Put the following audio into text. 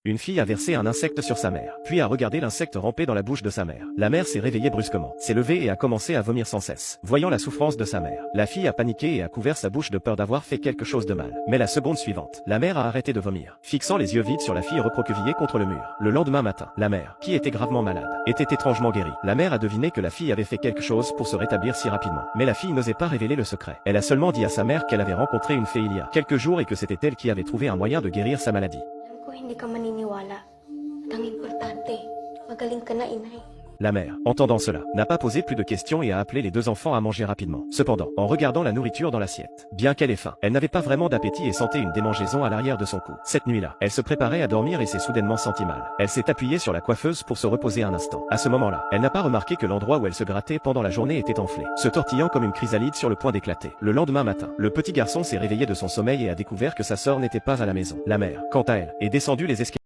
Une fille a versé un insecte sur sa mère, puis a regardé l'insecte ramper dans la bouche de sa mère. La mère s'est réveillée brusquement, s'est levée et a commencé à vomir sans cesse. Voyant la souffrance de sa mère, la fille a paniqué et a couvert sa bouche de peur d'avoir fait quelque chose de mal. Mais la seconde suivante, la mère a arrêté de vomir, fixant les yeux vides sur la fille recroquevillée contre le mur. Le lendemain matin, la mère, qui était gravement malade, était étrangement guérie. La mère a deviné que la fille avait fait quelque chose pour se rétablir si rapidement. Mais la fille n'osait pas révéler le secret. Elle a seulement dit à sa mère qu'elle avait rencontré une fée il y a quelques jours et que c'était elle qui avait trouvé un moyen de guérir sa maladie. Alam ko hindi ka maniniwala. At ang importante, magaling ka na, inay. La mère, entendant cela, n'a pas posé plus de questions et a appelé les deux enfants à manger rapidement. Cependant, en regardant la nourriture dans l'assiette, bien qu'elle ait faim, elle n'avait pas vraiment d'appétit et sentait une démangeaison à l'arrière de son cou. Cette nuit-là, elle se préparait à dormir et s'est soudainement sentie mal. Elle s'est appuyée sur la coiffeuse pour se reposer un instant. À ce moment-là, elle n'a pas remarqué que l'endroit où elle se grattait pendant la journée était enflé, se tortillant comme une chrysalide sur le point d'éclater. Le lendemain matin, le petit garçon s'est réveillé de son sommeil et a découvert que sa sœur n'était pas à la maison. La mère, quant à elle, est descendue les escaliers